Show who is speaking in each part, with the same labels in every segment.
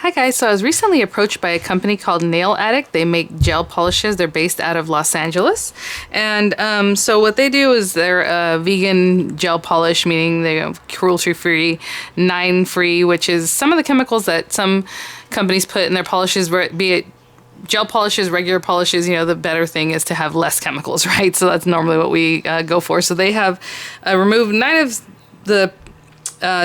Speaker 1: Hi guys, so I was recently approached by a company called Nail Addict. They make gel polishes. They're based out of Los Angeles. And so what they do is they're a vegan gel polish, meaning they're cruelty-free, nine-free, which is some of the chemicals that some companies put in their polishes, be it gel polishes, regular polishes, you know, the better thing is to have less chemicals, right? So that's normally what we go for. So they have removed 9 of the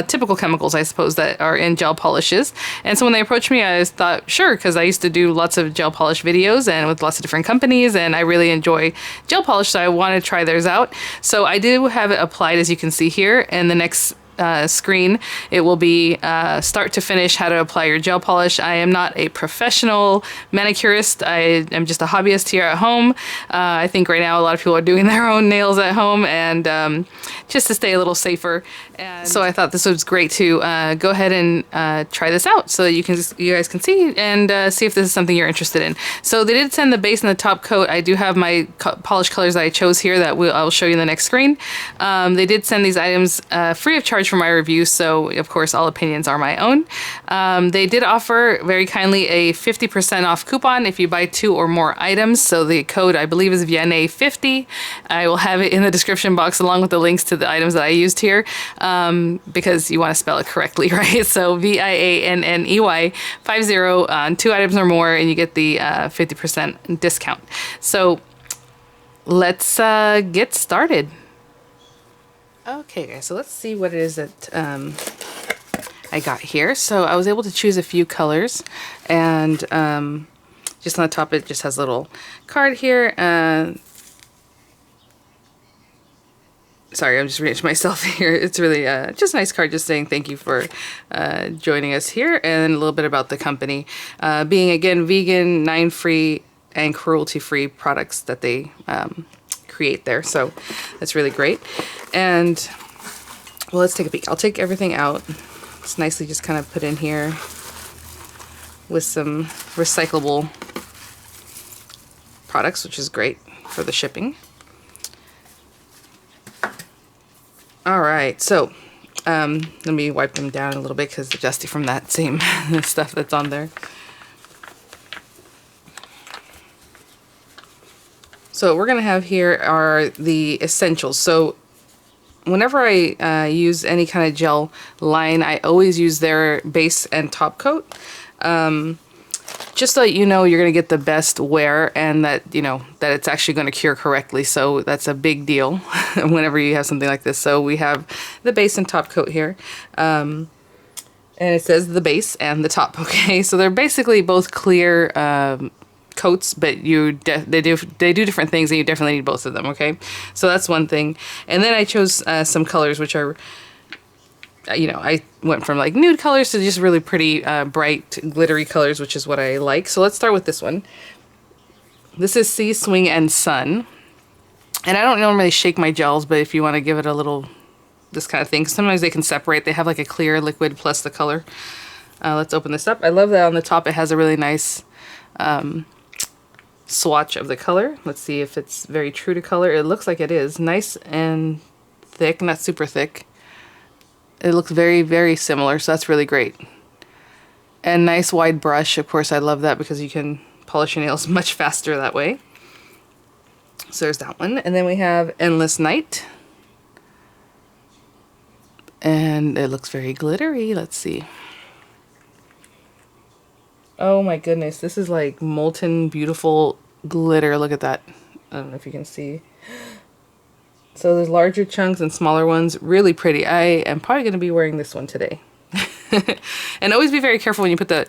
Speaker 1: typical chemicals, I suppose, that are in gel polishes. And so when they approached me, I just thought, sure, because I used to do lots of gel polish videos and with lots of different companies, and I really enjoy gel polish, so I wanted to try theirs out. So I do have it applied, as you can see here, and the next screen, it will be start to finish how to apply your gel polish. I am not a professional manicurist. I am just a hobbyist here at home. I think right now a lot of people are doing their own nails at home, and just to stay a little safer. And so I thought this was great to go ahead and try this out so that you guys can see and see if this is something you're interested in. So they did send the base and the top coat. I do have my polish colors that I chose here that I will show you in the next screen. They did send these items free of charge for my review, so of course all opinions are my own. They did offer very kindly a 50% off coupon if you buy 2 or more items. So the code, I believe, is Vianney50. I will have it in the description box along with the links to the items that I used here, because you want to spell it correctly, right? So VIANNEY 50 on 2 items or more, and you get the 50% discount. So let's get started. Okay guys, so let's see what it is that I got here. So I was able to choose a few colors, and just on the top it just has a little card here. Sorry, I'm just reading myself here. It's really just a nice card just saying thank you for joining us here, and a little bit about the company. Being, again, vegan, 9-free, and cruelty-free products that they create there. So that's really great. And well, let's take a peek. I'll take everything out. It's nicely just kind of put in here with some recyclable products, which is great for the shipping. All right, so let me wipe them down a little bit because they're dusty from that same stuff that's on there. So what we're going to have here are the essentials. So whenever I use any kind of gel line, I always use their base and top coat. Just so you know you're going to get the best wear, and that, you know, that it's actually going to cure correctly. So that's a big deal whenever you have something like this. So we have the base and top coat here. And it says the base and the top, okay? So they're basically both clear coats, but they do different things, and you definitely need both of them, okay? So that's one thing. And then I chose some colors which are, you know, I went from like nude colors to just really pretty bright glittery colors, which is what I like. So let's start with this one. This is Sea, Swing, and Sun. And I don't normally shake my gels, but if you want to give it a little, this kind of thing, sometimes they can separate. They have like a clear liquid plus the color. Let's open this up. I love that on the top it has a really nice swatch of the color. Let's see if it's very true to color. It looks like it is. Nice and thick, not super thick. It looks very, very similar, so that's really great. And nice wide brush. Of course, I love that because you can polish your nails much faster that way. So there's that one. And then we have Endless Night. And it looks very glittery. Let's see. Oh my goodness, this is like molten, beautiful glitter. Look at that. I don't know if you can see. So there's larger chunks and smaller ones. Really pretty. I am probably going to be wearing this one today. And always be very careful when you put the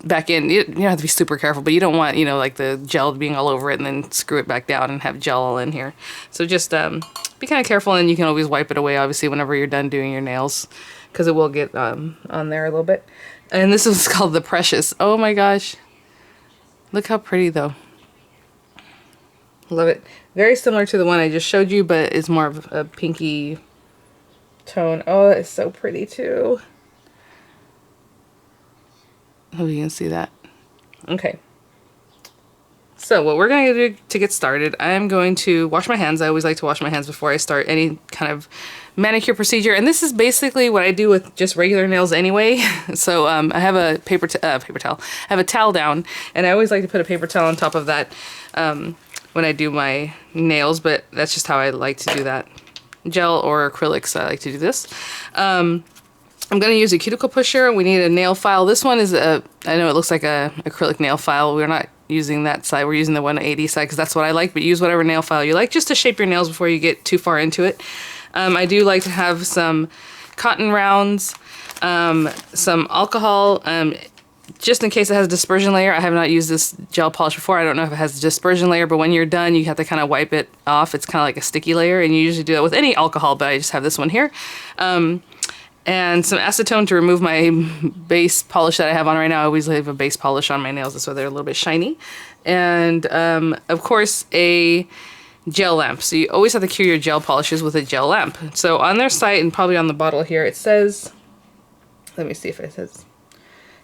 Speaker 1: back in. You don't have to be super careful, but you don't want, you know, like the gel being all over it and then screw it back down and have gel all in here. So just be kind of careful, and you can always wipe it away, obviously, whenever you're done doing your nails, because it will get on there a little bit. And this one's called The Precious. Oh my gosh. Look how pretty, though. Love it. Very similar to the one I just showed you, but it's more of a pinky tone. Oh, it's so pretty, too. Hope you can see that. Okay. So what we're going to do to get started, I'm going to wash my hands. I always like to wash my hands before I start any kind of manicure procedure. And this is basically what I do with just regular nails anyway. So I have a paper towel. I have a towel down, and I always like to put a paper towel on top of that when I do my nails, but that's just how I like to do that. Gel or acrylics, I like to do this. I'm going to use a cuticle pusher. We need a nail file. This one is I know it looks like a acrylic nail file. We're not using that side. We're using the 180 side because that's what I like, but use whatever nail file you like just to shape your nails before you get too far into it. I do like to have some cotton rounds, some alcohol, just in case it has a dispersion layer. I have not used this gel polish before. I don't know if it has a dispersion layer, but when you're done, you have to kind of wipe it off. It's kind of like a sticky layer, and you usually do that with any alcohol, but I just have this one here. And some acetone to remove my base polish that I have on right now. I always leave a base polish on my nails so they're a little bit shiny. And of course, a gel lamp. So you always have to cure your gel polishes with a gel lamp. So on their site, and probably on the bottle here, it says, let me see if it says,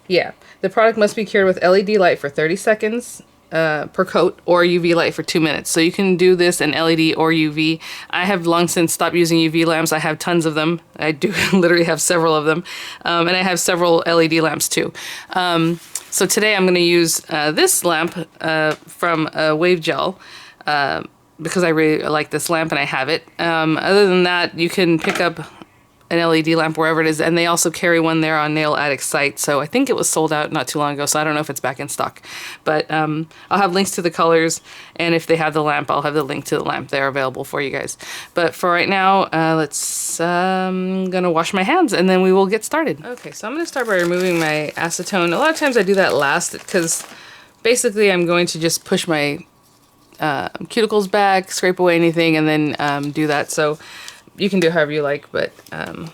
Speaker 1: yeah, the product must be cured with LED light for 30 seconds per coat, or UV light for 2 minutes. So you can do this in LED or UV. I have long since stopped using UV lamps. I have tons of them. I do literally have several of them. And I have several LED lamps too. So today I'm going to use this lamp from WAVEgel because I really like this lamp and I have it. Other than that, you can pick up an LED lamp wherever it is, and they also carry one there on Nail Addict's site. So I think it was sold out not too long ago, so I don't know if it's back in stock. But I'll have links to the colors, and if they have the lamp, I'll have the link to the lamp there available for you guys. But for right now, I'm gonna wash my hands, and then we will get started. Okay, so I'm gonna start by removing my acetone. A lot of times I do that last, because basically I'm going to just push my cuticles back, scrape away anything, and then do that. So you can do however you like, but and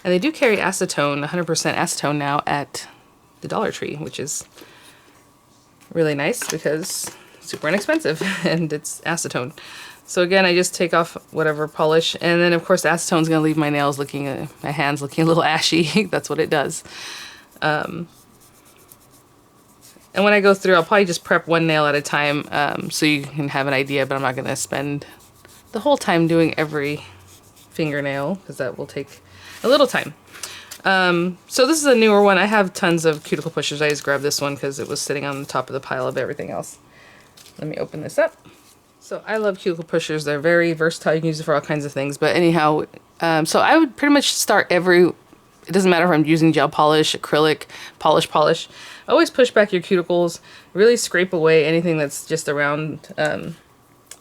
Speaker 1: they do carry acetone, 100% acetone now at the Dollar Tree, which is really nice because it's super inexpensive and it's acetone. So again, I just take off whatever polish, and then of course the acetone's gonna leave my nails looking, my hands looking a little ashy. That's what it does. And when I go through, I'll probably just prep one nail at a time, so you can have an idea, but I'm not gonna spend the whole time doing every fingernail because that will take a little time. So this is a newer one. I have tons of cuticle pushers. I just grabbed this one because it was sitting on the top of the pile of everything else. Let me open this up. So I love cuticle pushers. They're very versatile. You can use it for all kinds of things. But anyhow, so I would pretty much start it doesn't matter if I'm using gel polish, acrylic, polish. Always push back your cuticles. Really scrape away anything that's just around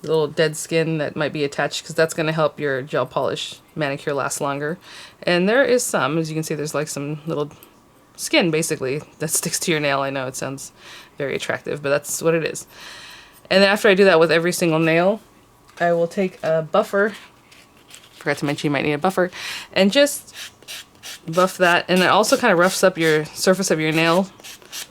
Speaker 1: little dead skin that might be attached, because that's going to help your gel polish manicure last longer. And there is some, as you can see, there's like some little skin basically that sticks to your nail. I know it sounds very attractive, but that's what it is. And then after I do that with every single nail, I will take a buffer. Forgot to mention you might need a buffer, and just buff that. And it also kind of roughs up your surface of your nail,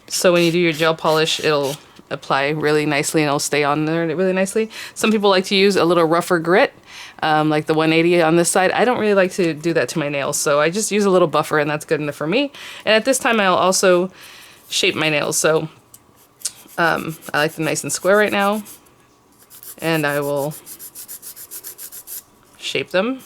Speaker 1: so when you do your gel polish, it'll apply really nicely and it'll stay on there really nicely. Some people like to use a little rougher grit, like the 180 on this side. I don't really like to do that to my nails, so I just use a little buffer, and that's good enough for me. And at this time, I'll also shape my nails. So I like them nice and square right now, and I will shape them.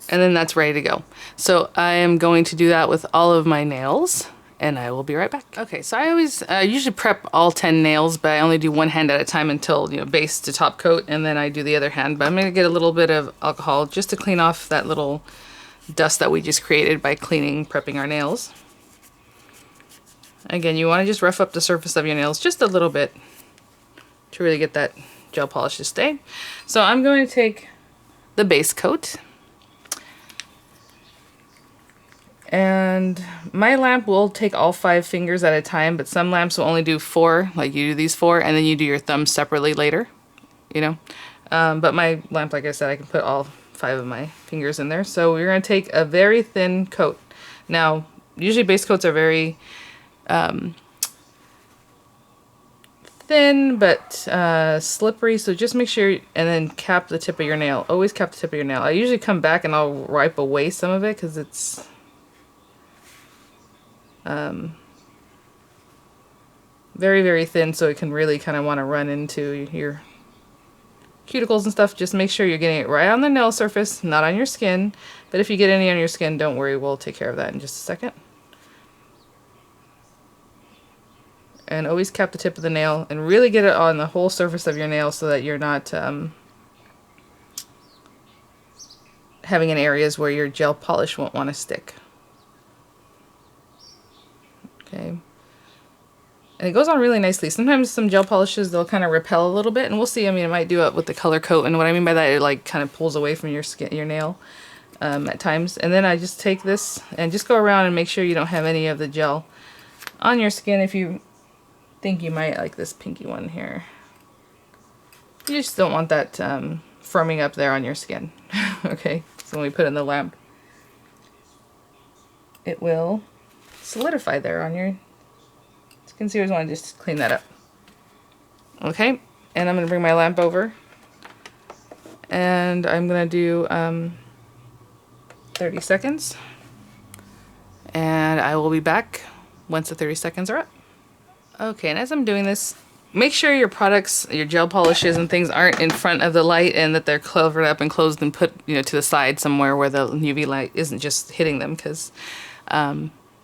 Speaker 1: And then that's ready to go. So I am going to do that with all of my nails, and I will be right back. Okay, so I always usually prep all 10 nails, but I only do one hand at a time until, you know, base to top coat, and then I do the other hand. But I'm gonna get a little bit of alcohol just to clean off that little dust that we just created by prepping our nails. Again, you wanna just rough up the surface of your nails just a little bit to really get that gel polish to stay. So I'm going to take the base coat. And my lamp will take all 5 fingers at a time, but some lamps will only do 4, like you do these 4, and then you do your thumbs separately later, you know. But my lamp, like I said, I can put all 5 of my fingers in there. So we're going to take a very thin coat. Now, usually base coats are very thin but slippery, so just make sure, and then cap the tip of your nail. Always cap the tip of your nail. I usually come back and I'll wipe away some of it because it's very, very thin, so it can really kind of want to run into your cuticles and stuff. Just make sure you're getting it right on the nail surface, not on your skin. But if you get any on your skin, don't worry, we'll take care of that in just a second. And always cap the tip of the nail and really get it on the whole surface of your nail so that you're not having in areas where your gel polish won't want to stick. Okay. And it goes on really nicely. Sometimes some gel polishes, they'll kind of repel a little bit, and we'll see. I mean, it might do it with the color coat, and what I mean by that, it like kind of pulls away from your skin, your nail at times. And then I just take this and just go around and make sure you don't have any of the gel on your skin. If you think you might like this pinky one here, you just don't want that firming up there on your skin. Okay, so when we put it in the lamp, it will solidify there on your concealers. Want to just clean that up. Okay, and I'm going to bring my lamp over, and I'm going to do 30 seconds, and I will be back once the 30 seconds are up. Okay, and as I'm doing this, make sure your products, your gel polishes and things aren't in front of the light, and that they're covered up and closed and put, you know, to the side somewhere where the UV light isn't just hitting them, because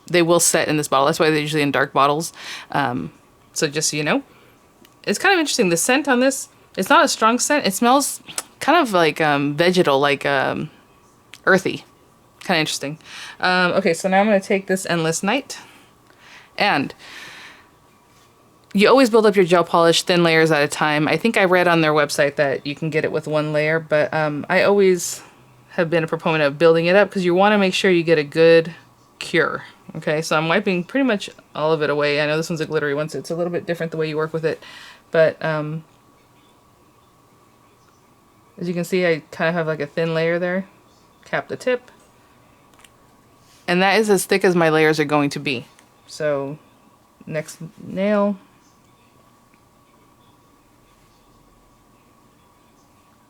Speaker 1: they will set in this bottle. That's why they're usually in dark bottles. So just so you know. It's kind of interesting. The scent on this, it's not a strong scent. It smells kind of like vegetal, like earthy. Kind of interesting. Okay, so now I'm going to take this Endless Night. And you always build up your gel polish thin layers at a time. I think I read on their website that you can get it with one layer, but I always have been a proponent of building it up because you want to make sure you get a good cure. Okay, so I'm wiping pretty much all of it away. I know this one's a glittery one, so it's a little bit different the way you work with it. But as you can see, I kind of have like a thin layer there. Cap the tip. And that is as thick as my layers are going to be. So next nail.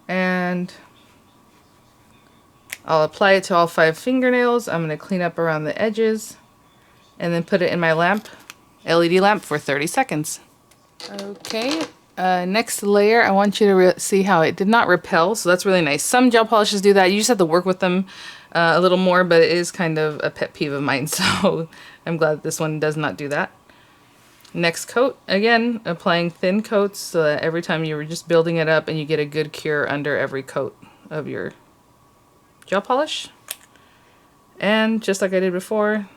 Speaker 1: And I'll apply it to all 5 fingernails. I'm going to clean up around the edges and then put it in my lamp, LED lamp, for 30 seconds. Okay, next layer, I want you to see how it did not repel, so that's really nice. Some gel polishes do that. You just have to work with them a little more, but it is kind of a pet peeve of mine, so I'm glad that this one does not do that. Next coat, again, applying thin coats so that every time you were just building it up and you get a good cure under every coat of your gel polish. And just like I did before,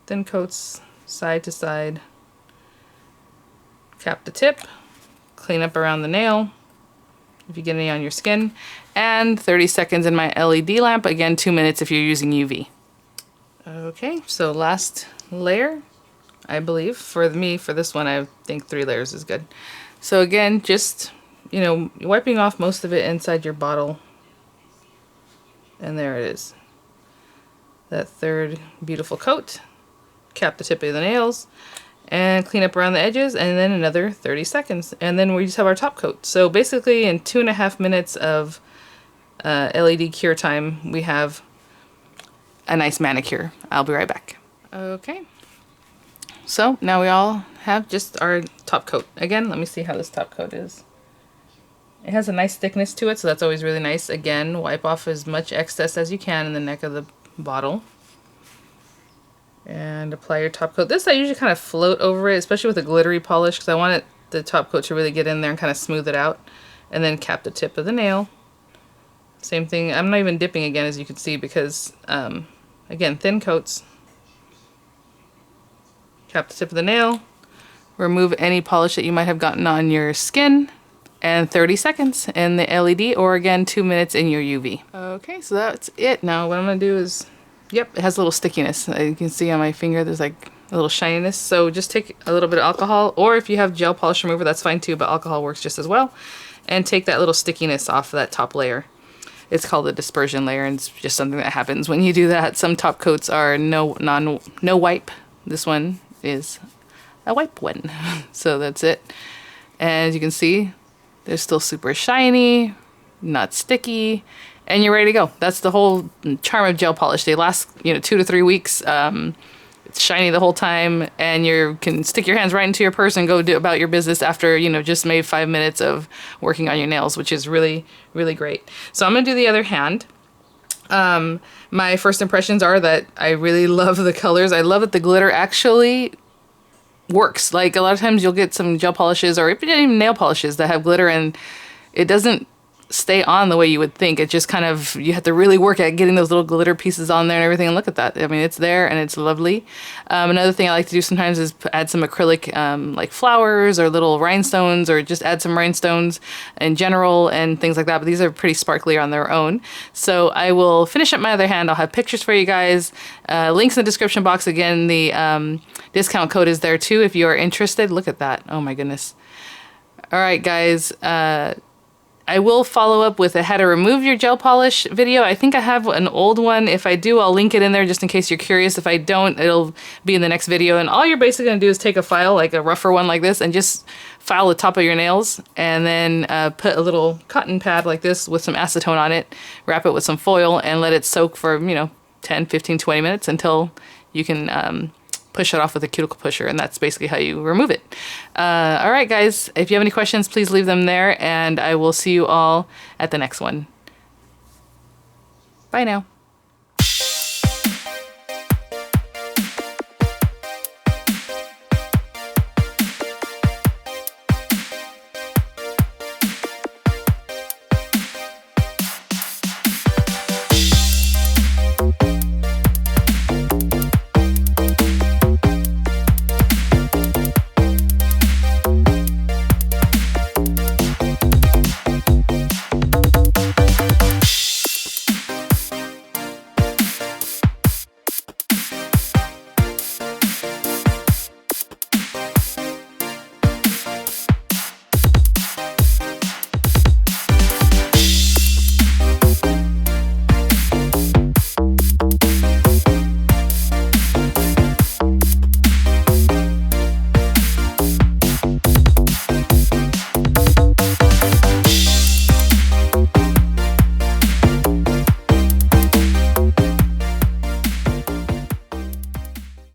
Speaker 1: thin coats side to side. Cap the tip, clean up around the nail if you get any on your skin, and 30 seconds in my LED lamp, again 2 minutes if you're using UV. Okay, so last layer, I believe. For me, for this one, I think 3 layers is good. So again, just, you know, wiping off most of it inside your bottle. And there it is. That third beautiful coat. Cap the tip of the nails. And clean up around the edges. And then another 30 seconds. And then we just have our top coat. So basically in 2.5 minutes of LED cure time, we have a nice manicure. I'll be right back. Okay. So now we all have just our top coat. Again, let me see how this top coat is. It has a nice thickness to it, so that's always really nice. Again, wipe off as much excess as you can in the neck of the bottle. And apply your top coat. This I usually kind of float over it, especially with a glittery polish, because I want the top coat to really get in there and kind of smooth it out. And then cap the tip of the nail. Same thing. I'm not even dipping again, as you can see, because, again, thin coats. Cap the tip of the nail. Remove any polish that you might have gotten on your skin. And 30 seconds in the LED, or again 2 minutes in your UV. Okay, so that's it. Now what I'm going to do is, yep, it has a little stickiness. You can see on my finger there's like a little shininess. So just take a little bit of alcohol, or if you have gel polish remover, that's fine too, but alcohol works just as well. And take that little stickiness off of that top layer. It's called a dispersion layer, and it's just something that happens when you do that. Some top coats are no wipe. This one is a wipe one. So that's it. And as you can see, they're still super shiny, not sticky, and you're ready to go. That's the whole charm of gel polish. They last, 2 to 3 weeks. it's shiny the whole time, and you can stick your hands right into your purse and go do about your business after, you know, just maybe 5 minutes of working on your nails, which is really, really great. So I'm gonna do the other hand. My first impressions are that I really love the colors. I love that the glitter actually works. Like a lot of times you'll get some gel polishes or even nail polishes that have glitter and it doesn't stay on the way you would think. It just kind of, you have to really work at getting those little glitter pieces on there and everything, and look at that. I mean, it's there and it's lovely. Another thing I like to do sometimes is add some acrylic like flowers or little rhinestones, or just add some rhinestones in general and things like that, but these are pretty sparkly on their own. So I will finish up my other hand. I'll have pictures for you guys. Links in the description box. Again, the discount code is there too if you are interested. Look at that. Oh my goodness. All right, guys. I will follow up with a how to remove your gel polish video. I think I have an old one. If I do, I'll link it in there just in case you're curious. If I don't, it'll be in the next video. And all you're basically gonna do is take a file, like a rougher one like this, and just file the top of your nails, and then put a little cotton pad like this with some acetone on it, wrap it with some foil, and let it soak for, you know, 10, 15, 20 minutes until you can push it off with a cuticle pusher, and that's basically how you remove it. All right, guys, if you have any questions, please leave them there, and I will see you all at the next one. Bye now.